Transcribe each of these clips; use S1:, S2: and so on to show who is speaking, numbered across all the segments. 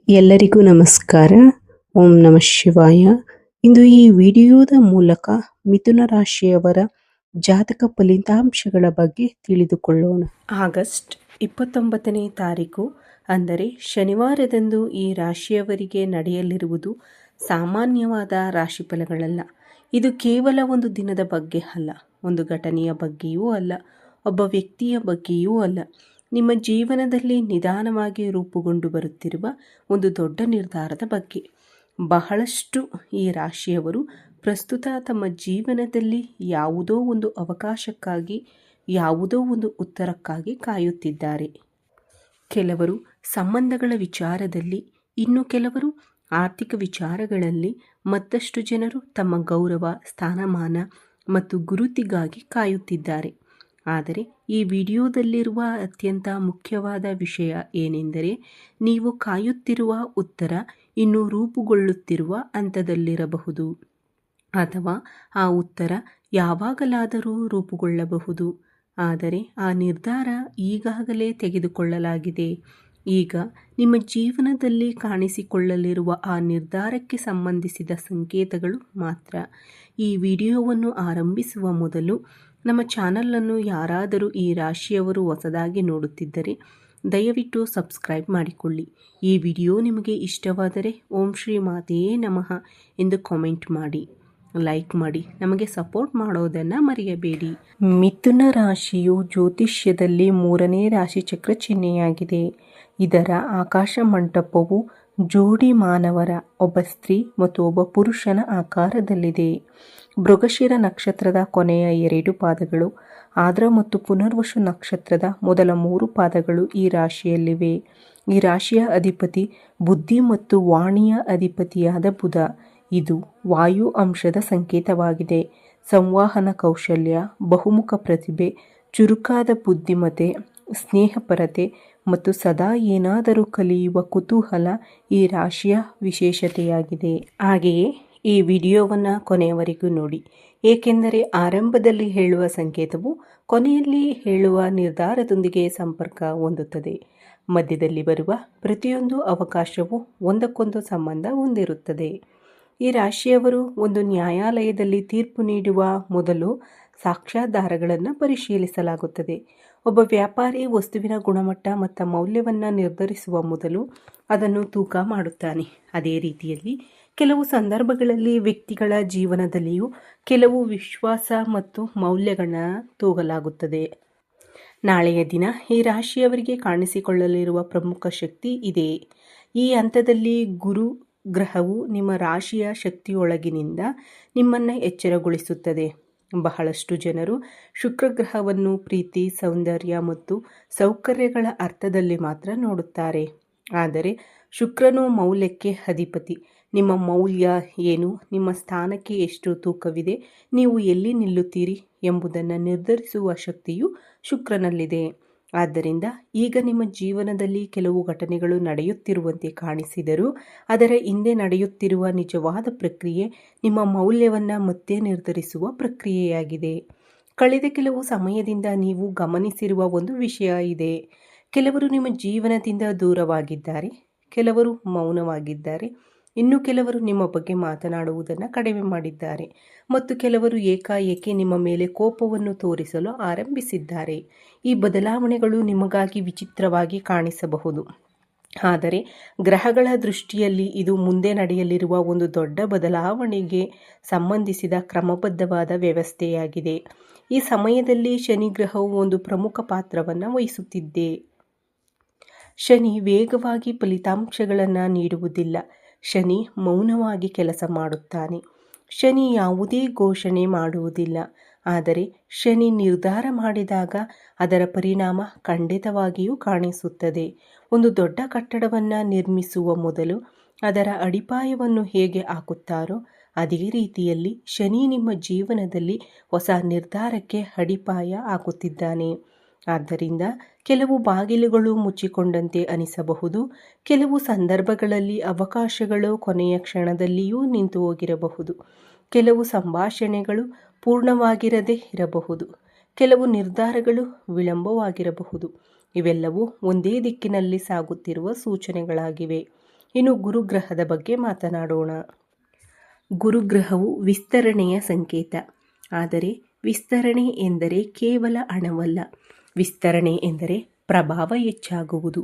S1: ಎಲ್ಲರಿಗೂ ನಮಸ್ಕಾರ. ಓಂ ನಮಃ ಶಿವಾಯ. ಇಂದು ಈ ವಿಡಿಯೋದ ಮೂಲಕ ಮಿಥುನ ರಾಶಿಯವರ ಜಾತಕ ಫಲಿತಾಂಶಗಳ ಬಗ್ಗೆ ತಿಳಿದುಕೊಳ್ಳೋಣ. ಆಗಸ್ಟ್ 29ನೇ ತಾರೀಕು ಅಂದರೆ ಶನಿವಾರದಂದು ಈ ರಾಶಿಯವರಿಗೆ ನಡೆಯಲಿರುವುದು ಸಾಮಾನ್ಯವಾದ ರಾಶಿಫಲಗಳಲ್ಲ. ಇದು ಕೇವಲ ಒಂದು ದಿನದ ಬಗ್ಗೆ ಅಲ್ಲ, ಒಂದು ಘಟನೆಯ ಬಗ್ಗೆಯೂ ಅಲ್ಲ, ಒಬ್ಬ ವ್ಯಕ್ತಿಯ ಬಗ್ಗೆಯೂ ಅಲ್ಲ. ನಿಮ್ಮ ಜೀವನದಲ್ಲಿ ನಿಧಾನವಾಗಿ ರೂಪುಗೊಂಡು ಬರುತ್ತಿರುವ ಒಂದು ದೊಡ್ಡ ನಿರ್ಧಾರದ ಬಗ್ಗೆ. ಬಹಳಷ್ಟು ಈ ರಾಶಿಯವರು ಪ್ರಸ್ತುತ ತಮ್ಮ ಜೀವನದಲ್ಲಿ ಯಾವುದೋ ಒಂದು ಅವಕಾಶಕ್ಕಾಗಿ, ಯಾವುದೋ ಒಂದು ಉತ್ತರಕ್ಕಾಗಿ ಕಾಯುತ್ತಿದ್ದಾರೆ. ಕೆಲವರು ಸಂಬಂಧಗಳ ವಿಚಾರದಲ್ಲಿ, ಇನ್ನು ಕೆಲವರು ಆರ್ಥಿಕ ವಿಚಾರಗಳಲ್ಲಿ, ಮತ್ತಷ್ಟು ಜನರು ತಮ್ಮ ಗೌರವ, ಸ್ಥಾನಮಾನ ಮತ್ತು ಗುರುತಿಗಾಗಿ ಕಾಯುತ್ತಿದ್ದಾರೆ. ಆದರೆ ಈ ವಿಡಿಯೋದಲ್ಲಿರುವ ಅತ್ಯಂತ ಮುಖ್ಯವಾದ ವಿಷಯ ಏನೆಂದರೆ, ನೀವು ಕಾಯುತ್ತಿರುವ ಉತ್ತರ ಇನ್ನೂ ರೂಪುಗೊಳ್ಳುತ್ತಿರುವ ಹಂತದಲ್ಲಿರಬಹುದು, ಅಥವಾ ಆ ಉತ್ತರ ಯಾವಾಗಲಾದರೂ ರೂಪುಗೊಳ್ಳಬಹುದು. ಆದರೆ ಆ ನಿರ್ಧಾರ ಈಗಾಗಲೇ ತೆಗೆದುಕೊಳ್ಳಲಾಗಿದೆ. ಈಗ ನಿಮ್ಮ ಜೀವನದಲ್ಲಿ ಕಾಣಿಸಿಕೊಳ್ಳಲಿರುವ ಆ ನಿರ್ಧಾರಕ್ಕೆ ಸಂಬಂಧಿಸಿದ ಸಂಕೇತಗಳು ಮಾತ್ರ. ಈ ವಿಡಿಯೋವನ್ನು ಆರಂಭಿಸುವ ಮೊದಲು ನಮ್ಮ ಚಾನಲನ್ನು ಯಾರಾದರೂ ಈ ರಾಶಿಯವರು ಹೊಸದಾಗಿ ನೋಡುತ್ತಿದ್ದರೆ ದಯವಿಟ್ಟು ಸಬ್ಸ್ಕ್ರೈಬ್ ಮಾಡಿಕೊಳ್ಳಿ. ಈ ವಿಡಿಯೋ ನಿಮಗೆ ಇಷ್ಟವಾದರೆ ಓಂ ಶ್ರೀ ಮಾತೆಯೇ ನಮಃ ಎಂದು ಕಾಮೆಂಟ್ ಮಾಡಿ, ಲೈಕ್ ಮಾಡಿ, ನಮಗೆ ಸಪೋರ್ಟ್ ಮಾಡೋದನ್ನು ಮರೆಯಬೇಡಿ. ಮಿಥುನ ರಾಶಿಯು ಜ್ಯೋತಿಷ್ಯದಲ್ಲಿ 3ನೇ ರಾಶಿ ಚಕ್ರ ಚಿಹ್ನೆಯಾಗಿದೆ. ಇದರ ಆಕಾಶ ಮಂಟಪವು ಜೋಡಿ ಮಾನವರ, ಒಬ್ಬ ಸ್ತ್ರೀ ಮತ್ತು ಒಬ್ಬ ಪುರುಷನ ಆಕಾರದಲ್ಲಿದೆ. ಮೃಗಶಿರ ನಕ್ಷತ್ರದ ಕೊನೆಯ 2 ಪಾದಗಳು, ಆರ್ದ್ರ ಮತ್ತು ಪುನರ್ವಸು ನಕ್ಷತ್ರದ ಮೊದಲ 3 ಪಾದಗಳು ಈ ರಾಶಿಯಲ್ಲಿವೆ. ಈ ರಾಶಿಯ ಅಧಿಪತಿ ಬುದ್ಧಿ ಮತ್ತು ವಾಣಿಯ ಅಧಿಪತಿಯಾದ ಬುಧ. ಇದು ವಾಯು ಅಂಶದ ಸಂಕೇತವಾಗಿದೆ. ಸಂವಹನ ಕೌಶಲ್ಯ, ಬಹುಮುಖ ಪ್ರತಿಭೆ, ಚುರುಕಾದ ಬುದ್ಧಿಮತ್ತೆ, ಸ್ನೇಹಪರತೆ ಮತ್ತು ಸದಾ ಏನಾದರೂ ಕಲಿಯುವ ಕುತೂಹಲ ಈ ರಾಶಿಯ ವಿಶೇಷತೆಯಾಗಿದೆ. ಹಾಗೆಯೇ ಈ ವಿಡಿಯೋವನ್ನು ಕೊನೆಯವರೆಗೂ ನೋಡಿ, ಏಕೆಂದರೆ ಆರಂಭದಲ್ಲಿ ಹೇಳುವ ಸಂಕೇತವು ಕೊನೆಯಲ್ಲಿ ಹೇಳುವ ನಿರ್ಧಾರದೊಂದಿಗೆ ಸಂಪರ್ಕ ಹೊಂದುತ್ತದೆ. ಮಧ್ಯದಲ್ಲಿ ಬರುವ ಪ್ರತಿಯೊಂದು ಅವಕಾಶವೂ ಒಂದಕ್ಕೊಂದು ಸಂಬಂಧ ಹೊಂದಿರುತ್ತದೆ. ಈ ರಾಶಿಯವರು ಒಂದು ನ್ಯಾಯಾಲಯದಲ್ಲಿ ತೀರ್ಪು ನೀಡುವ ಮೊದಲು ಸಾಕ್ಷ್ಯಾಧಾರಗಳನ್ನು ಪರಿಶೀಲಿಸಲಾಗುತ್ತದೆ. ಒಬ್ಬ ವ್ಯಾಪಾರಿ ವಸ್ತುವಿನ ಗುಣಮಟ್ಟ ಮತ್ತು ಮೌಲ್ಯವನ್ನು ನಿರ್ಧರಿಸುವ ಮೊದಲು ಅದನ್ನು ತೂಕ ಮಾಡುತ್ತಾನೆ. ಅದೇ ರೀತಿಯಲ್ಲಿ ಕೆಲವು ಸಂದರ್ಭಗಳಲ್ಲಿ ವ್ಯಕ್ತಿಗಳ ಜೀವನದಲ್ಲಿಯೂ ಕೆಲವು ವಿಶ್ವಾಸ ಮತ್ತು ಮೌಲ್ಯಗಳನ್ನ ತೂಗಲಾಗುತ್ತದೆ. ನಾಳೆಯ ದಿನ ಈ ರಾಶಿಯವರಿಗೆ ಕಾಣಿಸಿಕೊಳ್ಳಲಿರುವ ಪ್ರಮುಖ ಶಕ್ತಿ ಇದೆ. ಈ ಹಂತದಲ್ಲಿ ಗುರು ಗ್ರಹವು ನಿಮ್ಮ ರಾಶಿಯ ಶಕ್ತಿಯೊಳಗಿನಿಂದ ನಿಮ್ಮನ್ನು ಎಚ್ಚರಗೊಳಿಸುತ್ತದೆ. ಬಹಳಷ್ಟು ಜನರು ಶುಕ್ರ ಗ್ರಹವನ್ನು ಪ್ರೀತಿ, ಸೌಂದರ್ಯ ಮತ್ತು ಸೌಕರ್ಯಗಳ ಅರ್ಥದಲ್ಲಿ ಮಾತ್ರ ನೋಡುತ್ತಾರೆ. ಆದರೆ ಶುಕ್ರನು ಮೌಲ್ಯಕ್ಕೆ ಅಧಿಪತಿ. ನಿಮ್ಮ ಮೌಲ್ಯ ಏನು, ನಿಮ್ಮ ಸ್ಥಾನಕ್ಕೆ ಎಷ್ಟು ತೂಕವಿದೆ, ನೀವು ಎಲ್ಲಿ ನಿಲ್ಲುತ್ತೀರಿ ಎಂಬುದನ್ನು ನಿರ್ಧರಿಸುವ ಶಕ್ತಿಯು ಶುಕ್ರನಲ್ಲಿದೆ. ಆದ್ದರಿಂದ ಈಗ ನಿಮ್ಮ ಜೀವನದಲ್ಲಿ ಕೆಲವು ಘಟನೆಗಳು ನಡೆಯುತ್ತಿರುವಂತೆ ಕಾಣಿಸಿದರೂ ಅದರ ಹಿಂದೆ ನಡೆಯುತ್ತಿರುವ ನಿಜವಾದ ಪ್ರಕ್ರಿಯೆ ನಿಮ್ಮ ಮೌಲ್ಯವನ್ನು ಮತ್ತೆ ನಿರ್ಧರಿಸುವ ಪ್ರಕ್ರಿಯೆಯಾಗಿದೆ. ಕಳೆದ ಕೆಲವು ಸಮಯದಿಂದ ನೀವು ಗಮನಿಸಿರುವ ಒಂದು ವಿಷಯ ಇದೆ. ಕೆಲವರು ನಿಮ್ಮ ಜೀವನದಿಂದ ದೂರವಾಗಿದ್ದಾರೆ, ಕೆಲವರು ಮೌನವಾಗಿದ್ದಾರೆ, ಇನ್ನು ಕೆಲವರು ನಿಮ್ಮ ಬಗ್ಗೆ ಮಾತನಾಡುವುದನ್ನು ಕಡಿಮೆ ಮಾಡಿದ್ದಾರೆ ಮತ್ತು ಕೆಲವರು ಏಕಾಏಕಿ ನಿಮ್ಮ ಮೇಲೆ ಕೋಪವನ್ನು ತೋರಿಸಲು ಆರಂಭಿಸಿದ್ದಾರೆ. ಈ ಬದಲಾವಣೆಗಳು ನಿಮಗಾಗಿ ವಿಚಿತ್ರವಾಗಿ ಕಾಣಿಸಬಹುದು, ಆದರೆ ಗ್ರಹಗಳ ದೃಷ್ಟಿಯಲ್ಲಿ ಇದು ಮುಂದೆ ನಡೆಯಲಿರುವ ಒಂದು ದೊಡ್ಡ ಬದಲಾವಣೆಗೆ ಸಂಬಂಧಿಸಿದ ಕ್ರಮಬದ್ಧವಾದ ವ್ಯವಸ್ಥೆಯಾಗಿದೆ. ಈ ಸಮಯದಲ್ಲಿ ಶನಿ ಗ್ರಹವು ಒಂದು ಪ್ರಮುಖ ಪಾತ್ರವನ್ನು ವಹಿಸುತ್ತಿದೆ. ಶನಿ ವೇಗವಾಗಿ ಫಲಿತಾಂಶಗಳನ್ನು ನೀಡುವುದಿಲ್ಲ. ಶನಿ ಮೌನವಾಗಿ ಕೆಲಸ ಮಾಡುತ್ತಾನೆ. ಶನಿ ಯಾವುದೇ ಘೋಷಣೆ ಮಾಡುವುದಿಲ್ಲ, ಆದರೆ ಶನಿ ನಿರ್ಧಾರ ಮಾಡಿದಾಗ ಅದರ ಪರಿಣಾಮ ಖಂಡಿತವಾಗಿಯೂ ಕಾಣಿಸುತ್ತದೆ. ಒಂದು ದೊಡ್ಡ ಕಟ್ಟಡವನ್ನು ನಿರ್ಮಿಸುವ ಮೊದಲು ಅದರ ಅಡಿಪಾಯವನ್ನು ಹೇಗೆ ಹಾಕುತ್ತಾರೋ ಅದೇ ರೀತಿಯಲ್ಲಿ ಶನಿ ನಿಮ್ಮ ಜೀವನದಲ್ಲಿ ಹೊಸ ನಿರ್ಧಾರಕ್ಕೆ ಅಡಿಪಾಯ ಹಾಕುತ್ತಿದ್ದಾನೆ. ಆದ್ದರಿಂದ ಕೆಲವು ಬಾಗಿಲುಗಳು ಮುಚ್ಚಿಕೊಂಡಂತೆ ಅನಿಸಬಹುದು. ಕೆಲವು ಸಂದರ್ಭಗಳಲ್ಲಿ ಅವಕಾಶಗಳು ಕೊನೆಯ ಕ್ಷಣದಲ್ಲಿಯೂ ನಿಂತು ಹೋಗಿರಬಹುದು. ಕೆಲವು ಸಂಭಾಷಣೆಗಳು ಪೂರ್ಣವಾಗಿರದೇ ಇರಬಹುದು. ಕೆಲವು ನಿರ್ಧಾರಗಳು ವಿಳಂಬವಾಗಿರಬಹುದು. ಇವೆಲ್ಲವೂ ಒಂದೇ ದಿಕ್ಕಿನಲ್ಲಿ ಸಾಗುತ್ತಿರುವ ಸೂಚನೆಗಳಾಗಿವೆ. ಇನ್ನು ಗುರುಗ್ರಹದ ಬಗ್ಗೆ ಮಾತನಾಡೋಣ. ಗುರುಗ್ರಹವು ವಿಸ್ತರಣೆಯ ಸಂಕೇತ. ಆದರೆ ವಿಸ್ತರಣೆ ಎಂದರೆ ಕೇವಲ ಹಣವಲ್ಲ. ವಿಸ್ತರಣೆ ಎಂದರೆ ಪ್ರಭಾವ ಹೆಚ್ಚಾಗುವುದು,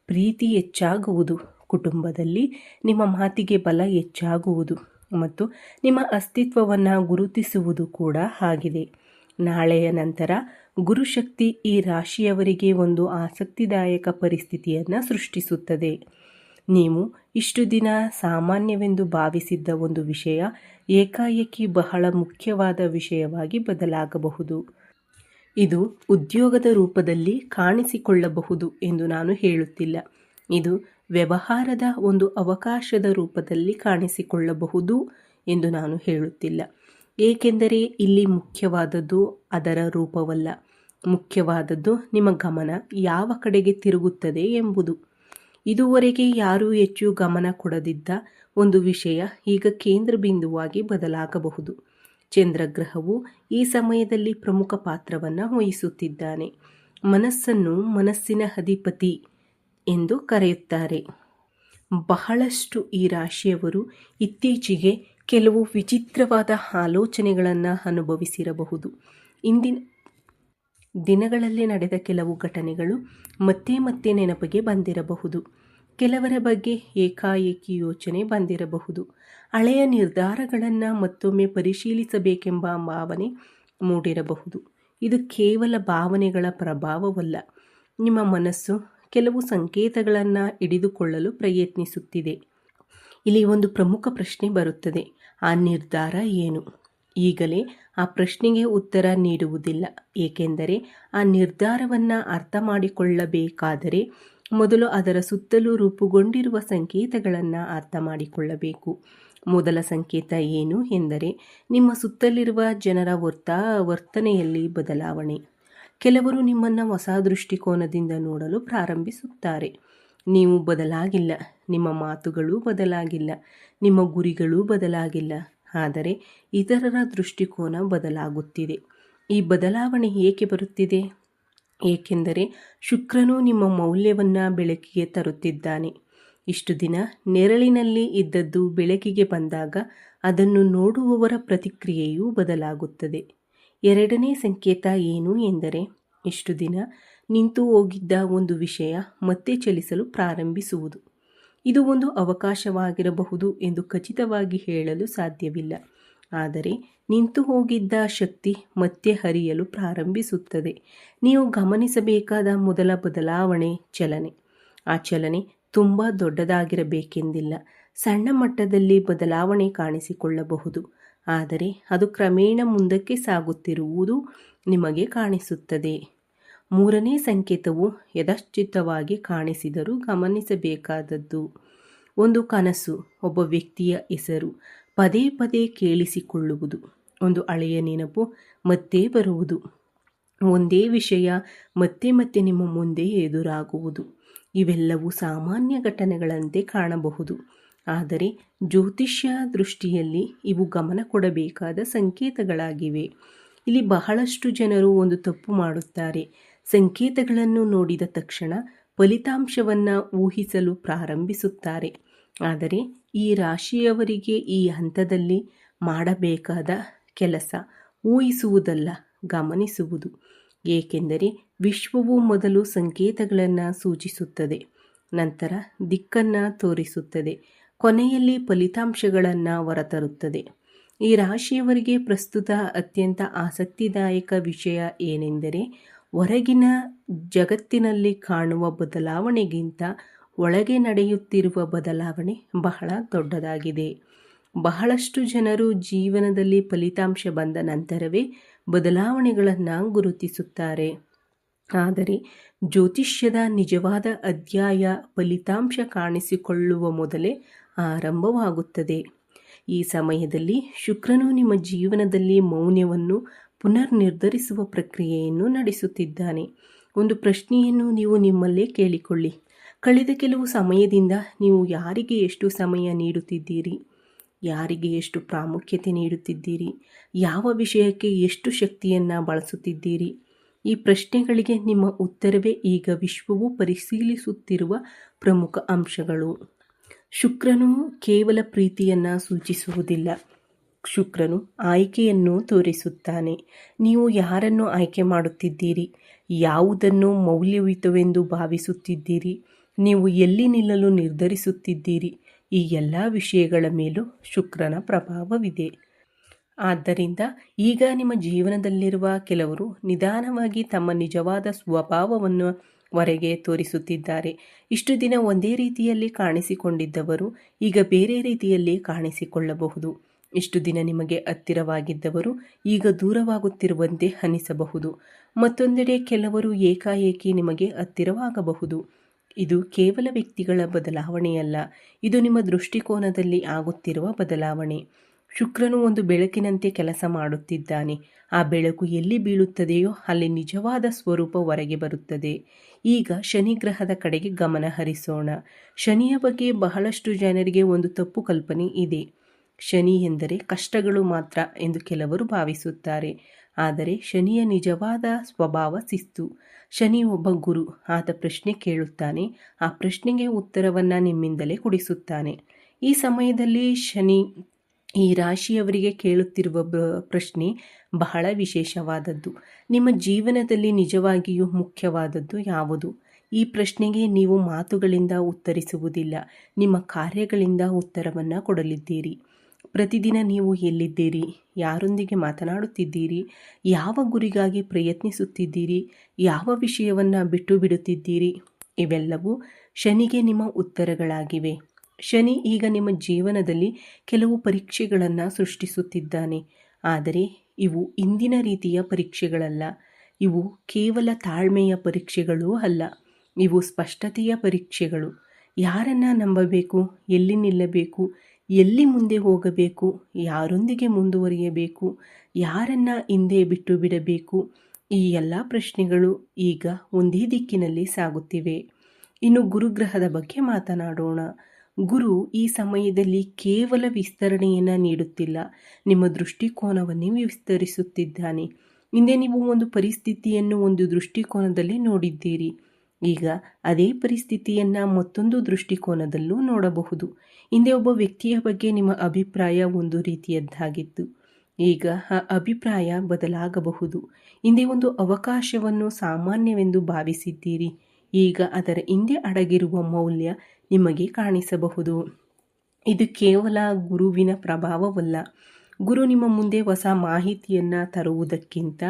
S1: ಪ್ರೀತಿ ಹೆಚ್ಚಾಗುವುದು, ಕುಟುಂಬದಲ್ಲಿ ನಿಮ್ಮ ಮಾತಿಗೆ ಬಲ ಹೆಚ್ಚಾಗುವುದು ಮತ್ತು ನಿಮ್ಮ ಅಸ್ತಿತ್ವವನ್ನು ಗುರುತಿಸುವುದು ಕೂಡ ಆಗಿದೆ. ನಾಳೆಯ ನಂತರ ಗುರುಶಕ್ತಿ ಈ ರಾಶಿಯವರಿಗೆ ಒಂದು ಆಸಕ್ತಿದಾಯಕ ಪರಿಸ್ಥಿತಿಯನ್ನು ಸೃಷ್ಟಿಸುತ್ತದೆ. ನೀವು ಇಷ್ಟು ದಿನ ಸಾಮಾನ್ಯವೆಂದು ಭಾವಿಸಿದ್ದ ಒಂದು ವಿಷಯ ಏಕಾಏಕಿ ಬಹಳ ಮುಖ್ಯವಾದ ವಿಷಯವಾಗಿ ಬದಲಾಗಬಹುದು. ಇದು ಉದ್ಯೋಗದ ರೂಪದಲ್ಲಿ ಕಾಣಿಸಿಕೊಳ್ಳಬಹುದು ಎಂದು ನಾನು ಹೇಳುತ್ತಿಲ್ಲ. ಇದು ವ್ಯವಹಾರದ ಒಂದು ಅವಕಾಶದ ರೂಪದಲ್ಲಿ ಕಾಣಿಸಿಕೊಳ್ಳಬಹುದು ಎಂದು ನಾನು ಹೇಳುತ್ತಿಲ್ಲ. ಏಕೆಂದರೆ ಇಲ್ಲಿ ಮುಖ್ಯವಾದದ್ದು ಅದರ ರೂಪವಲ್ಲ, ಮುಖ್ಯವಾದದ್ದು ನಿಮ್ಮ ಗಮನ ಯಾವ ಕಡೆಗೆ ತಿರುಗುತ್ತದೆ ಎಂಬುದು. ಇದುವರೆಗೆ ಯಾರೂ ಹೆಚ್ಚು ಗಮನ ಕೊಡದಿದ್ದ ಒಂದು ವಿಷಯ ಈಗ ಕೇಂದ್ರ ಬಿಂದುವಾಗಿ ಬದಲಾಗಬಹುದು. ಚಂದ್ರಗ್ರಹವು ಈ ಸಮಯದಲ್ಲಿ ಪ್ರಮುಖ ಪಾತ್ರವನ್ನು ವಹಿಸುತ್ತಿದ್ದಾನೆ. ಮನಸ್ಸನ್ನು ಮನಸ್ಸಿನ ಅಧಿಪತಿ ಎಂದು ಕರೆಯುತ್ತಾರೆ. ಬಹಳಷ್ಟು ಈ ರಾಶಿಯವರು ಇತ್ತೀಚೆಗೆ ಕೆಲವು ವಿಚಿತ್ರವಾದ ಆಲೋಚನೆಗಳನ್ನು ಅನುಭವಿಸಿರಬಹುದು. ಇಂದಿನ ದಿನಗಳಲ್ಲಿ ನಡೆದ ಕೆಲವು ಘಟನೆಗಳು ಮತ್ತೆ ಮತ್ತೆ ನೆನಪಿಗೆ ಬಂದಿರಬಹುದು. ಕೆಲವರ ಬಗ್ಗೆ ಏಕಾಏಕಿ ಯೋಚನೆ ಬಂದಿರಬಹುದು. ಹಳೆಯ ನಿರ್ಧಾರಗಳನ್ನು ಮತ್ತೊಮ್ಮೆ ಪರಿಶೀಲಿಸಬೇಕೆಂಬ ಭಾವನೆ ಮೂಡಿರಬಹುದು. ಇದು ಕೇವಲ ಭಾವನೆಗಳ ಪ್ರಭಾವವಲ್ಲ. ನಿಮ್ಮ ಮನಸ್ಸು ಕೆಲವು ಸಂಕೇತಗಳನ್ನು ಹಿಡಿದುಕೊಳ್ಳಲು ಪ್ರಯತ್ನಿಸುತ್ತಿದೆ. ಇಲ್ಲಿ ಒಂದು ಪ್ರಮುಖ ಪ್ರಶ್ನೆ ಬರುತ್ತದೆ, ಆ ನಿರ್ಧಾರ ಏನು? ಈಗಲೇ ಆ ಪ್ರಶ್ನೆಗೆ ಉತ್ತರ ನೀಡುವುದಿಲ್ಲ, ಏಕೆಂದರೆ ಆ ನಿರ್ಧಾರವನ್ನು ಅರ್ಥ ಮಾಡಿಕೊಳ್ಳಬೇಕಾದರೆ ಮೊದಲು ಅದರ ಸುತ್ತಲೂ ರೂಪುಗೊಂಡಿರುವ ಸಂಕೇತಗಳನ್ನು ಅರ್ಥ ಮಾಡಿಕೊಳ್ಳಬೇಕು. ಮೊದಲ ಸಂಕೇತ ಏನು ಎಂದರೆ ನಿಮ್ಮ ಸುತ್ತಲಿರುವ ಜನರ ವರ್ತನೆಯಲ್ಲಿ ಬದಲಾವಣೆ. ಕೆಲವರು ನಿಮ್ಮನ್ನು ಹೊಸ ದೃಷ್ಟಿಕೋನದಿಂದ ನೋಡಲು ಪ್ರಾರಂಭಿಸುತ್ತಾರೆ. ನೀವು ಬದಲಾಗಿಲ್ಲ, ನಿಮ್ಮ ಮಾತುಗಳು ಬದಲಾಗಿಲ್ಲ, ನಿಮ್ಮ ಗುರಿಗಳೂ ಬದಲಾಗಿಲ್ಲ, ಆದರೆ ಇತರರ ದೃಷ್ಟಿಕೋನ ಬದಲಾಗುತ್ತಿದೆ. ಈ ಬದಲಾವಣೆ ಏಕೆ ಬರುತ್ತಿದೆ? ಏಕೆಂದರೆ ಶುಕ್ರನು ನಿಮ್ಮ ಮೌಲ್ಯವನ್ನು ಬೆಳಕಿಗೆ ತರುತ್ತಿದ್ದಾನೆ. ಇಷ್ಟು ದಿನ ನೆರಳಿನಲ್ಲಿ ಇದ್ದದ್ದು ಬೆಳಕಿಗೆ ಬಂದಾಗ ಅದನ್ನು ನೋಡುವವರ ಪ್ರತಿಕ್ರಿಯೆಯೂ ಬದಲಾಗುತ್ತದೆ. ಎರಡನೇ ಸಂಕೇತ ಏನು ಎಂದರೆ ಇಷ್ಟು ದಿನ ನಿಂತು ಹೋಗಿದ್ದ ಒಂದು ವಿಷಯ ಮತ್ತೆ ಚಲಿಸಲು ಪ್ರಾರಂಭಿಸುವುದು. ಇದು ಒಂದು ಅವಕಾಶವಾಗಿರಬಹುದು ಎಂದು ಖಚಿತವಾಗಿ ಹೇಳಲು ಸಾಧ್ಯವಿಲ್ಲ, ಆದರೆ ನಿಂತು ಹೋಗಿದ್ದ ಶಕ್ತಿ ಮತ್ತೆ ಹರಿಯಲು ಪ್ರಾರಂಭಿಸುತ್ತದೆ. ನೀವು ಗಮನಿಸಬೇಕಾದ ಮೊದಲ ಬದಲಾವಣೆ ಚಲನೆ. ಆ ಚಲನೆ ತುಂಬ ದೊಡ್ಡದಾಗಿರಬೇಕೆಂದಿಲ್ಲ. ಸಣ್ಣ ಮಟ್ಟದಲ್ಲಿ ಬದಲಾವಣೆ ಕಾಣಿಸಿಕೊಳ್ಳಬಹುದು, ಆದರೆ ಅದು ಕ್ರಮೇಣ ಮುಂದಕ್ಕೆ ಸಾಗುತ್ತಿರುವುದು ನಿಮಗೆ ಕಾಣಿಸುತ್ತದೆ. ಮೂರನೇ ಸಂಕೇತವು ಯಥಾಚಿತ್ತವಾಗಿ ಕಾಣಿಸಿದರೂ ಗಮನಿಸಬೇಕಾದದ್ದು. ಒಂದು ಕನಸು, ಒಬ್ಬ ವ್ಯಕ್ತಿಯ ಹೆಸರು ಪದೇ ಪದೇ ಕೇಳಿಸಿಕೊಳ್ಳುವುದು, ಒಂದು ಹಳೆಯ ನೆನಪು ಮತ್ತೆ ಬರುವುದು, ಒಂದೇ ವಿಷಯ ಮತ್ತೆ ಮತ್ತೆ ನಿಮ್ಮ ಮುಂದೆ ಎದುರಾಗುವುದು. ಇವೆಲ್ಲವೂ ಸಾಮಾನ್ಯ ಘಟನೆಗಳಂತೆ ಕಾಣಬಹುದು, ಆದರೆ ಜ್ಯೋತಿಷ್ಯ ದೃಷ್ಟಿಯಲ್ಲಿ ಇವು ಗಮನ ಕೊಡಬೇಕಾದ ಸಂಕೇತಗಳಾಗಿವೆ. ಇಲ್ಲಿ ಬಹಳಷ್ಟು ಜನರು ಒಂದು ತಪ್ಪು ಮಾಡುತ್ತಾರೆ. ಸಂಕೇತಗಳನ್ನು ನೋಡಿದ ತಕ್ಷಣ ಫಲಿತಾಂಶವನ್ನು ಊಹಿಸಲು ಪ್ರಾರಂಭಿಸುತ್ತಾರೆ. ಆದರೆ ಈ ರಾಶಿಯವರಿಗೆ ಈ ಹಂತದಲ್ಲಿ ಮಾಡಬೇಕಾದ ಕೆಲಸ ಊಹಿಸುವುದಲ್ಲ, ಗಮನಿಸುವುದು. ಏಕೆಂದರೆ ವಿಶ್ವವು ಮೊದಲು ಸಂಕೇತಗಳನ್ನು ಸೂಚಿಸುತ್ತದೆ, ನಂತರ ದಿಕ್ಕನ್ನು ತೋರಿಸುತ್ತದೆ, ಕೊನೆಯಲ್ಲಿ ಫಲಿತಾಂಶಗಳನ್ನು ಹೊರತರುತ್ತದೆ. ಈ ರಾಶಿಯವರಿಗೆ ಪ್ರಸ್ತುತ ಅತ್ಯಂತ ಆಸಕ್ತಿದಾಯಕ ವಿಷಯ ಏನೆಂದರೆ ಹೊರಗಿನ ಜಗತ್ತಿನಲ್ಲಿ ಕಾಣುವ ಬದಲಾವಣೆಗಿಂತ ಒಳಗೆ ನಡೆಯುತ್ತಿರುವ ಬದಲಾವಣೆ ಬಹಳ ದೊಡ್ಡದಾಗಿದೆ. ಬಹಳಷ್ಟು ಜನರು ಜೀವನದಲ್ಲಿ ಫಲಿತಾಂಶ ಬಂದ ನಂತರವೇ ಬದಲಾವಣೆಗಳನ್ನು ಗುರುತಿಸುತ್ತಾರೆ. ಆದರೆ ಜ್ಯೋತಿಷ್ಯದ ನಿಜವಾದ ಅಧ್ಯಾಯ ಫಲಿತಾಂಶ ಕಾಣಿಸಿಕೊಳ್ಳುವ ಮೊದಲೇ ಆರಂಭವಾಗುತ್ತದೆ. ಈ ಸಮಯದಲ್ಲಿ ಶುಕ್ರನು ನಿಮ್ಮ ಜೀವನದಲ್ಲಿ ಮೌಲ್ಯವನ್ನು ಪುನರ್ ನಿರ್ಧರಿಸುವ ಪ್ರಕ್ರಿಯೆಯನ್ನು ನಡೆಸುತ್ತಿದ್ದಾನೆ. ಒಂದು ಪ್ರಶ್ನೆಯನ್ನು ನೀವು ನಿಮ್ಮಲ್ಲೇ ಕೇಳಿಕೊಳ್ಳಿ. ಕಳೆದ ಕೆಲವು ಸಮಯದಿಂದ ನೀವು ಯಾರಿಗೆ ಎಷ್ಟು ಸಮಯ ನೀಡುತ್ತಿದ್ದೀರಿ? ಯಾರಿಗೆ ಎಷ್ಟು ಪ್ರಾಮುಖ್ಯತೆ ನೀಡುತ್ತಿದ್ದೀರಿ? ಯಾವ ವಿಷಯಕ್ಕೆ ಎಷ್ಟು ಶಕ್ತಿಯನ್ನು ಬಳಸುತ್ತಿದ್ದೀರಿ? ಈ ಪ್ರಶ್ನೆಗಳಿಗೆ ನಿಮ್ಮ ಉತ್ತರವೇ ಈಗ ವಿಶ್ವವು ಪರಿಶೀಲಿಸುತ್ತಿರುವ ಪ್ರಮುಖ ಅಂಶಗಳು. ಶುಕ್ರನು ಕೇವಲ ಪ್ರೀತಿಯನ್ನು ಸೂಚಿಸುವುದಿಲ್ಲ. ಶುಕ್ರನು ಆಯ್ಕೆಯನ್ನು ತೋರಿಸುತ್ತಾನೆ. ನೀವು ಯಾರನ್ನು ಆಯ್ಕೆ ಮಾಡುತ್ತಿದ್ದೀರಿ, ಯಾವುದನ್ನು ಮೌಲ್ಯಯುತವೆಂದು ಭಾವಿಸುತ್ತಿದ್ದೀರಿ, ನೀವು ಎಲ್ಲಿ ನಿಲ್ಲಲು ನಿರ್ಧರಿಸುತ್ತಿದ್ದೀರಿ, ಈ ಎಲ್ಲ ವಿಷಯಗಳ ಮೇಲೂ ಶುಕ್ರನ ಪ್ರಭಾವವಿದೆ. ಆದ್ದರಿಂದ ಈಗ ನಿಮ್ಮ ಜೀವನದಲ್ಲಿರುವ ಕೆಲವರು ನಿಧಾನವಾಗಿ ತಮ್ಮ ನಿಜವಾದ ಸ್ವಭಾವವನ್ನು ಹೊರಗೆ ತೋರಿಸುತ್ತಿದ್ದಾರೆ. ಇಷ್ಟು ದಿನ ಒಂದೇ ರೀತಿಯಲ್ಲಿ ಕಾಣಿಸಿಕೊಂಡಿದ್ದವರು ಈಗ ಬೇರೆ ರೀತಿಯಲ್ಲಿ ಕಾಣಿಸಿಕೊಳ್ಳಬಹುದು. ಇಷ್ಟು ದಿನ ನಿಮಗೆ ಹತ್ತಿರವಾಗಿದ್ದವರು ಈಗ ದೂರವಾಗುತ್ತಿರುವಂತೆ ಅನಿಸಬಹುದು. ಮತ್ತೊಂದೆಡೆ ಕೆಲವರು ಏಕಾಏಕಿ ನಿಮಗೆ ಹತ್ತಿರವಾಗಬಹುದು. ಇದು ಕೇವಲ ವ್ಯಕ್ತಿಗಳ ಬದಲಾವಣೆಯಲ್ಲ, ಇದು ನಿಮ್ಮ ದೃಷ್ಟಿಕೋನದಲ್ಲಿ ಆಗುತ್ತಿರುವ ಬದಲಾವಣೆ. ಶುಕ್ರನು ಒಂದು ಬೆಳಕಿನಂತೆ ಕೆಲಸ ಮಾಡುತ್ತಿದ್ದಾನೆ. ಆ ಬೆಳಕು ಎಲ್ಲಿ ಬೀಳುತ್ತದೆಯೋ ಅಲ್ಲಿ ನಿಜವಾದ ಸ್ವರೂಪ ಹೊರಗೆ ಬರುತ್ತದೆ. ಈಗ ಶನಿ ಗ್ರಹದ ಕಡೆಗೆ ಗಮನ ಹರಿಸೋಣ. ಶನಿಯ ಬಗ್ಗೆ ಬಹಳಷ್ಟು ಜನರಿಗೆ ಒಂದು ತಪ್ಪು ಕಲ್ಪನೆ ಇದೆ. ಶನಿ ಎಂದರೆ ಕಷ್ಟಗಳು ಮಾತ್ರ ಎಂದು ಕೆಲವರು ಭಾವಿಸುತ್ತಾರೆ. ಆದರೆ ಶನಿಯ ನಿಜವಾದ ಸ್ವಭಾವ ಶಿಸ್ತು. ಶನಿ ಒಬ್ಬ ಗುರು. ಆತ ಪ್ರಶ್ನೆ ಕೇಳುತ್ತಾನೆ, ಆ ಪ್ರಶ್ನೆಗೆ ಉತ್ತರವನ್ನು ನಿಮ್ಮಿಂದಲೇ ಕೊಡಿಸುತ್ತಾನೆ. ಈ ಸಮಯದಲ್ಲಿ ಶನಿ ಈ ರಾಶಿಯವರಿಗೆ ಕೇಳುತ್ತಿರುವ ಪ್ರಶ್ನೆ ಬಹಳ ವಿಶೇಷವಾದದ್ದು. ನಿಮ್ಮ ಜೀವನದಲ್ಲಿ ನಿಜವಾಗಿಯೂ ಮುಖ್ಯವಾದದ್ದು ಯಾವುದು? ಈ ಪ್ರಶ್ನೆಗೆ ನೀವು ಮಾತುಗಳಿಂದ ಉತ್ತರಿಸುವುದಿಲ್ಲ, ನಿಮ್ಮ ಕಾರ್ಯಗಳಿಂದ ಉತ್ತರವನ್ನು ಕೊಡಲಿದ್ದೀರಿ. ಪ್ರತಿದಿನ ನೀವು ಎಲ್ಲಿದ್ದೀರಿ, ಯಾರೊಂದಿಗೆ ಮಾತನಾಡುತ್ತಿದ್ದೀರಿ, ಯಾವ ಗುರಿಗಾಗಿ ಪ್ರಯತ್ನಿಸುತ್ತಿದ್ದೀರಿ, ಯಾವ ವಿಷಯವನ್ನು ಬಿಟ್ಟು ಬಿಡುತ್ತಿದ್ದೀರಿ, ಇವೆಲ್ಲವೂ ಶನಿಗೆ ನಿಮ್ಮ ಉತ್ತರಗಳಾಗಿವೆ. ಶನಿ ಈಗ ನಿಮ್ಮ ಜೀವನದಲ್ಲಿ ಕೆಲವು ಪರೀಕ್ಷೆಗಳನ್ನು ಸೃಷ್ಟಿಸುತ್ತಿದ್ದಾನೆ. ಆದರೆ ಇವು ಇಂದಿನ ರೀತಿಯ ಪರೀಕ್ಷೆಗಳಲ್ಲ. ಇವು ಕೇವಲ ತಾಳ್ಮೆಯ ಪರೀಕ್ಷೆಗಳೂ ಅಲ್ಲ, ಇವು ಸ್ಪಷ್ಟತೆಯ ಪರೀಕ್ಷೆಗಳು. ಯಾರನ್ನು ನಂಬಬೇಕು, ಎಲ್ಲಿ ನಿಲ್ಲಬೇಕು, ಎಲ್ಲಿ ಮುಂದೆ ಹೋಗಬೇಕು, ಯಾರೊಂದಿಗೆ ಮುಂದುವರಿಯಬೇಕು, ಯಾರನ್ನು ಹಿಂದೆ ಬಿಟ್ಟು ಬಿಡಬೇಕು, ಈ ಎಲ್ಲ ಪ್ರಶ್ನೆಗಳು ಈಗ ಒಂದೇ ದಿಕ್ಕಿನಲ್ಲಿ ಸಾಗುತ್ತಿವೆ. ಇನ್ನು ಗುರುಗ್ರಹದ ಬಗ್ಗೆ ಮಾತನಾಡೋಣ. ಗುರು ಈ ಸಮಯದಲ್ಲಿ ಕೇವಲ ವಿಸ್ತರಣೆಯನ್ನು ನೀಡುತ್ತಿಲ್ಲ, ನಿಮ್ಮ ದೃಷ್ಟಿಕೋನವನ್ನೇ ವಿಸ್ತರಿಸುತ್ತಿದ್ದಾನೆ. ಹಿಂದೆ ನೀವು ಒಂದು ಪರಿಸ್ಥಿತಿಯನ್ನು ಒಂದು ದೃಷ್ಟಿಕೋನದಲ್ಲಿ ನೋಡಿದ್ದೀರಿ. ಈಗ ಅದೇ ಪರಿಸ್ಥಿತಿಯನ್ನು ಮತ್ತೊಂದು ದೃಷ್ಟಿಕೋನದಲ್ಲೂ ನೋಡಬಹುದು. ಹಿಂದೆ ಒಬ್ಬ ವ್ಯಕ್ತಿಯ ಬಗ್ಗೆ ನಿಮ್ಮ ಅಭಿಪ್ರಾಯ ಒಂದು ರೀತಿಯದ್ದಾಗಿತ್ತು. ಈಗ ಆ ಅಭಿಪ್ರಾಯ ಬದಲಾಗಬಹುದು. ಹಿಂದೆ ಒಂದು ಅವಕಾಶವನ್ನು ಸಾಮಾನ್ಯವೆಂದು ಭಾವಿಸಿದ್ದೀರಿ. ಈಗ ಅದರ ಹಿಂದೆ ಅಡಗಿರುವ ಮೌಲ್ಯ ನಿಮಗೆ ಕಾಣಿಸಬಹುದು. ಇದು ಕೇವಲ ಗುರುವಿನ ಪ್ರಭಾವವಲ್ಲ. ಗುರು ನಿಮ್ಮ ಮುಂದೆ ಹೊಸ ಮಾಹಿತಿಯನ್ನು ತರುವುದಕ್ಕಿಂತ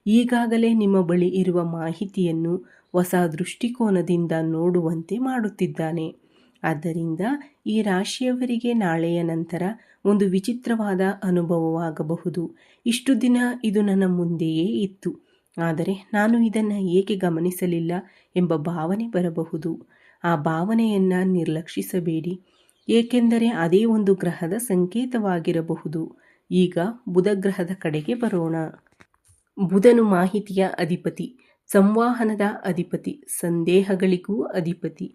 S1: ಈಗಾಗಲೇ ನಿಮ್ಮ ಬಳಿ ಇರುವ ಮಾಹಿತಿಯನ್ನು ಹೊಸ ದೃಷ್ಟಿಕೋನದಿಂದ ನೋಡುವಂತೆ ಮಾಡುತ್ತಿದ್ದಾನೆ. ಆದ್ದರಿಂದ ಈ ರಾಶಿಯವರಿಗೆ ನಾಳೆಯ ನಂತರ ಒಂದು ವಿಚಿತ್ರವಾದ ಅನುಭವವಾಗಬಹುದು. ಇಷ್ಟು ದಿನ ಇದು ನನ್ನ ಮುಂದೆಯೇ ಇತ್ತು, ಆದರೆ ನಾನು ಇದನ್ನು ಏಕೆ ಗಮನಿಸಲಿಲ್ಲ ಎಂಬ ಭಾವನೆ ಬರಬಹುದು. ಆ ಭಾವನೆಯನ್ನು ನಿರ್ಲಕ್ಷಿಸಬೇಡಿ, ಏಕೆಂದರೆ ಅದೇ ಒಂದು ಗ್ರಹದ ಸಂಕೇತವಾಗಿರಬಹುದು. ಈಗ ಬುಧ ಗ್ರಹದ ಕಡೆಗೆ ಬರೋಣ. ಬುಧನು ಮಾಹಿತಿಯ ಅಧಿಪತಿ, ಸಂವಹನದ ಅಧಿಪತಿ, ಸಂದೇಹಗಳಿಗೂ ಅಧಿಪತಿ.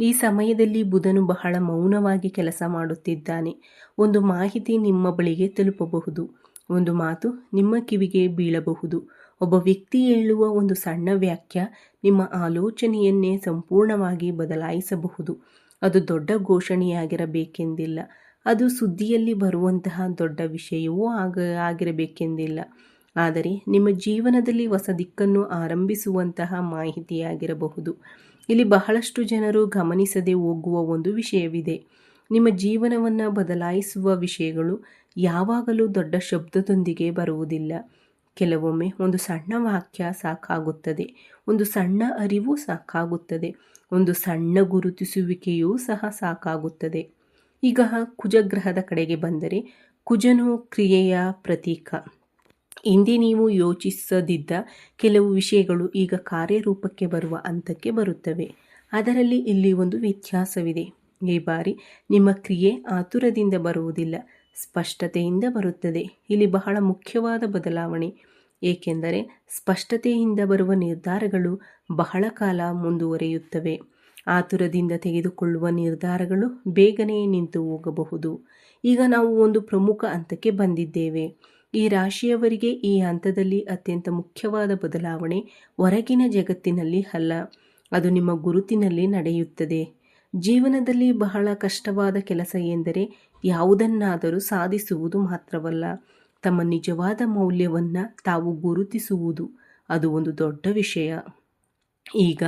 S1: ಈ ಸಮಯದಲ್ಲಿ ಬುಧನು ಬಹಳ ಮೌನವಾಗಿ ಕೆಲಸ ಮಾಡುತ್ತಿದ್ದಾನೆ. ಒಂದು ಮಾಹಿತಿ ನಿಮ್ಮ ಬಳಿಗೆ ತಲುಪಬಹುದು, ಒಂದು ಮಾತು ನಿಮ್ಮ ಕಿವಿಗೆ ಬೀಳಬಹುದು. ಒಬ್ಬ ವ್ಯಕ್ತಿ ಹೇಳುವ ಒಂದು ಸಣ್ಣ ವಾಕ್ಯ ನಿಮ್ಮ ಆಲೋಚನೆಯನ್ನೇ ಸಂಪೂರ್ಣವಾಗಿ ಬದಲಾಯಿಸಬಹುದು. ಅದು ದೊಡ್ಡ ಘೋಷಣೆಯಾಗಿರಬೇಕೆಂದಿಲ್ಲ, ಅದು ಸುದ್ದಿಯಲ್ಲಿ ಬರುವಂತಹ ದೊಡ್ಡ ವಿಷಯವೂ ಆಗಿರಬೇಕೆಂದಿಲ್ಲ, ಆದರೆ ನಿಮ್ಮ ಜೀವನದಲ್ಲಿ ಹೊಸ ದಿಕ್ಕನ್ನು ಆರಂಭಿಸುವಂತಹ ಮಾಹಿತಿಯಾಗಿರಬಹುದು. ಇಲ್ಲಿ ಬಹಳಷ್ಟು ಜನರು ಗಮನಿಸದೆ ಹೋಗುವ ಒಂದು ವಿಷಯವಿದೆ. ನಿಮ್ಮ ಜೀವನವನ್ನು ಬದಲಾಯಿಸುವ ವಿಷಯಗಳು ಯಾವಾಗಲೂ ದೊಡ್ಡ ಶಬ್ದದೊಂದಿಗೆ ಬರುವುದಿಲ್ಲ. ಕೆಲವೊಮ್ಮೆ ಒಂದು ಸಣ್ಣ ವಾಕ್ಯ ಸಾಕಾಗುತ್ತದೆ, ಒಂದು ಸಣ್ಣ ಅರಿವು ಸಾಕಾಗುತ್ತದೆ, ಒಂದು ಸಣ್ಣ ಗುರುತಿಸುವಿಕೆಯೂ ಸಹ ಸಾಕಾಗುತ್ತದೆ. ಈಗ ಕುಜಗ್ರಹದ ಕಡೆಗೆ ಬಂದರೆ, ಕುಜನು ಕ್ರಿಯೆಯ ಪ್ರತೀಕ. ಹಿಂದೆ ನೀವು ಯೋಚಿಸದಿದ್ದ ಕೆಲವು ವಿಷಯಗಳು ಈಗ ಕಾರ್ಯರೂಪಕ್ಕೆ ಬರುವ ಹಂತಕ್ಕೆ ಬರುತ್ತವೆ. ಅದರಲ್ಲಿ ಇಲ್ಲಿ ಒಂದು ವ್ಯತ್ಯಾಸವಿದೆ. ಈ ಬಾರಿ ನಿಮ್ಮ ಕ್ರಿಯೆ ಆತುರದಿಂದ ಬರುವುದಿಲ್ಲ, ಸ್ಪಷ್ಟತೆಯಿಂದ ಬರುತ್ತದೆ. ಇಲ್ಲಿ ಬಹಳ ಮುಖ್ಯವಾದ ಬದಲಾವಣೆ, ಏಕೆಂದರೆ ಸ್ಪಷ್ಟತೆಯಿಂದ ಬರುವ ನಿರ್ಧಾರಗಳು ಬಹಳ ಕಾಲ ಮುಂದುವರಿಯುತ್ತವೆ. ಆತುರದಿಂದ ತೆಗೆದುಕೊಳ್ಳುವ ನಿರ್ಧಾರಗಳು ಬೇಗನೆ ನಿಂತು ಹೋಗಬಹುದು. ಈಗ ನಾವು ಒಂದು ಪ್ರಮುಖ ಹಂತಕ್ಕೆ ಬಂದಿದ್ದೇವೆ. ಈ ರಾಶಿಯವರಿಗೆ ಈ ಹಂತದಲ್ಲಿ ಅತ್ಯಂತ ಮುಖ್ಯವಾದ ಬದಲಾವಣೆ ಹೊರಗಿನ ಜಗತ್ತಿನಲ್ಲಿ ಅಲ್ಲ, ಅದು ನಿಮ್ಮ ಗುರುತಿನಲ್ಲಿ ನಡೆಯುತ್ತದೆ. ಜೀವನದಲ್ಲಿ ಬಹಳ ಕಷ್ಟವಾದ ಕೆಲಸ ಎಂದರೆ ಯಾವುದನ್ನಾದರೂ ಸಾಧಿಸುವುದು ಮಾತ್ರವಲ್ಲ, ತಮ್ಮ ನಿಜವಾದ ಮೌಲ್ಯವನ್ನು ತಾವು ಗುರುತಿಸುವುದು. ಅದು ಒಂದು ದೊಡ್ಡ ವಿಷಯ. ಈಗ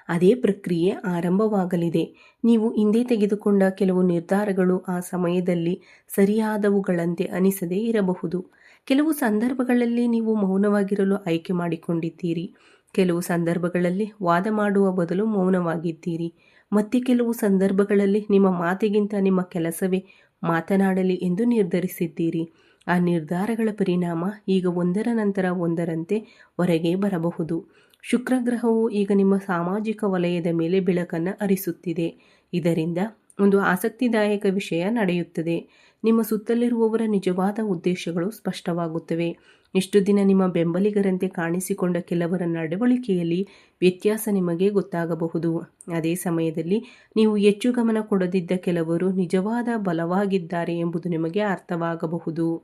S1: ಅದೇ ಪ್ರಕ್ರಿಯೆ ಆರಂಭವಾಗಲಿದೆ. ನೀವು ಹಿಂದೆ ತೆಗೆದುಕೊಂಡ ಕೆಲವು ನಿರ್ಧಾರಗಳು ಆ ಸಮಯದಲ್ಲಿ ಸರಿಯಾದವುಗಳಂತೆ ಅನಿಸದೇ ಇರಬಹುದು. ಕೆಲವು ಸಂದರ್ಭಗಳಲ್ಲಿ ನೀವು ಮೌನವಾಗಿರಲು ಆಯ್ಕೆ ಮಾಡಿಕೊಂಡಿದ್ದೀರಿ. ಕೆಲವು ಸಂದರ್ಭಗಳಲ್ಲಿ ವಾದ ಮಾಡುವ ಬದಲು ಮೌನವಾಗಿದ್ದೀರಿ. ಮತ್ತೆ ಕೆಲವು ಸಂದರ್ಭಗಳಲ್ಲಿ ನಿಮ್ಮ ಮಾತಿಗಿಂತ ನಿಮ್ಮ ಕೆಲಸವೇ ಮಾತನಾಡಲಿ ಎಂದು ನಿರ್ಧರಿಸಿದ್ದೀರಿ. ಆ ನಿರ್ಧಾರಗಳ ಪರಿಣಾಮ ಈಗ ಒಂದರ ನಂತರ ಒಂದರಂತೆ ಹೊರಗೆ ಬರಬಹುದು. ಶುಕ್ರಗ್ರಹವು ಈಗ ನಿಮ್ಮ ಸಾಮಾಜಿಕ ವಲಯದ ಮೇಲೆ ಬೆಳಕನ್ನು ಹರಿಸುತ್ತಿದೆ. ಇದರಿಂದ ಒಂದು ಆಸಕ್ತಿದಾಯಕ ವಿಷಯ ನಡೆಯುತ್ತದೆ. ನಿಮ್ಮ ಸುತ್ತಲಿರುವವರ ನಿಜವಾದ ಉದ್ದೇಶಗಳು ಸ್ಪಷ್ಟವಾಗುತ್ತವೆ. ಇಷ್ಟು ದಿನ ನಿಮ್ಮ ಬೆಂಬಲಿಗರಂತೆ ಕಾಣಿಸಿಕೊಂಡ ಕೆಲವರ ನಡವಳಿಕೆಯಲ್ಲಿ ವ್ಯತ್ಯಾಸ ನಿಮಗೆ ಗೊತ್ತಾಗಬಹುದು. ಅದೇ ಸಮಯದಲ್ಲಿ ನೀವು ಹೆಚ್ಚು ಗಮನ ಕೊಡದಿದ್ದ ಕೆಲವರು ನಿಜವಾದ ಬಲವಾಗಿದ್ದಾರೆ ಎಂಬುದು ನಿಮಗೆ ಅರ್ಥವಾಗಬಹುದು.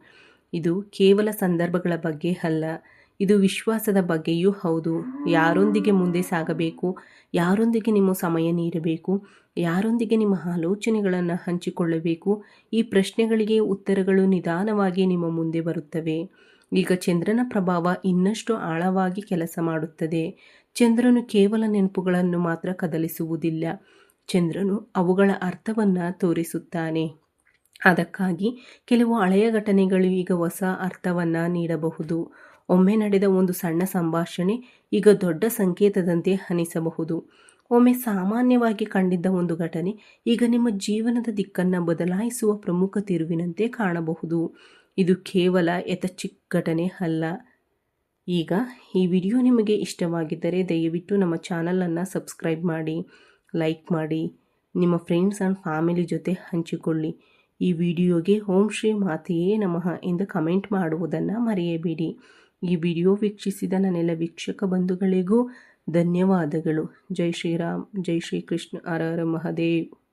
S1: ಇದು ಕೇವಲ ಸಂದರ್ಭಗಳ ಬಗ್ಗೆ ಅಲ್ಲ, ಇದು ವಿಶ್ವಾಸದ ಬಗ್ಗೆಯೂ ಹೌದು. ಯಾರೊಂದಿಗೆ ಮುಂದೆ ಸಾಗಬೇಕು, ಯಾರೊಂದಿಗೆ ನಿಮ್ಮ ಸಮಯ ನೀಡಬೇಕು, ಯಾರೊಂದಿಗೆ ನಿಮ್ಮ ಆಲೋಚನೆಗಳನ್ನು ಹಂಚಿಕೊಳ್ಳಬೇಕು, ಈ ಪ್ರಶ್ನೆಗಳಿಗೆ ಉತ್ತರಗಳು ನಿಧಾನವಾಗಿ ನಿಮ್ಮ ಮುಂದೆ ಬರುತ್ತವೆ. ಈಗ ಚಂದ್ರನ ಪ್ರಭಾವ ಇನ್ನಷ್ಟು ಆಳವಾಗಿ ಕೆಲಸ ಮಾಡುತ್ತದೆ. ಚಂದ್ರನು ಕೇವಲ ನೆನಪುಗಳನ್ನು ಮಾತ್ರ ಕದಲಿಸುವುದಿಲ್ಲ, ಚಂದ್ರನು ಅವುಗಳ ಅರ್ಥವನ್ನು ತೋರಿಸುತ್ತಾನೆ. ಅದಕ್ಕಾಗಿ ಕೆಲವು ಹಳೆಯ ಘಟನೆಗಳು ಈಗ ಹೊಸ ಅರ್ಥವನ್ನು ನೀಡಬಹುದು. ಒಮ್ಮೆ ನಡೆದ ಒಂದು ಸಣ್ಣ ಸಂಭಾಷಣೆ ಈಗ ದೊಡ್ಡ ಸಂಕೇತದಂತೆ ಅನಿಸಬಹುದು. ಒಮ್ಮೆ ಸಾಮಾನ್ಯವಾಗಿ ಕಂಡಿದ್ದ ಒಂದು ಘಟನೆ ಈಗ ನಿಮ್ಮ ಜೀವನದ ದಿಕ್ಕನ್ನು ಬದಲಾಯಿಸುವ ಪ್ರಮುಖ ತಿರುವಿನಂತೆ ಕಾಣಬಹುದು. ಇದು ಕೇವಲ ಯಥೇಚ್ಛಿಕ ಘಟನೆ ಅಲ್ಲ. ಈಗ ಈ ವಿಡಿಯೋ ನಿಮಗೆ ಇಷ್ಟವಾಗಿದ್ದರೆ ದಯವಿಟ್ಟು ನಮ್ಮ ಚಾನಲನ್ನು ಸಬ್ಸ್ಕ್ರೈಬ್ ಮಾಡಿ, ಲೈಕ್ ಮಾಡಿ, ನಿಮ್ಮ ಫ್ರೆಂಡ್ಸ್ ಆ್ಯಂಡ್ ಫ್ಯಾಮಿಲಿ ಜೊತೆ ಹಂಚಿಕೊಳ್ಳಿ. ಈ ವಿಡಿಯೋಗೆ ಓಂ ಶ್ರೀ ಮಾತೆಯೇ ನಮಃ ಎಂದು ಕಮೆಂಟ್ ಮಾಡುವುದನ್ನು ಮರೆಯಬೇಡಿ. ಈ ವಿಡಿಯೋ ವೀಕ್ಷಿಸಿದ ನನ್ನೆಲ್ಲ ವೀಕ್ಷಕ ಬಂಧುಗಳಿಗೂ ಧನ್ಯವಾದಗಳು. ಜೈ ಶ್ರೀರಾಮ್, ಜೈ ಶ್ರೀ ಕೃಷ್ಣ, ಹರ ಹರ ಮಹಾದೇವ್.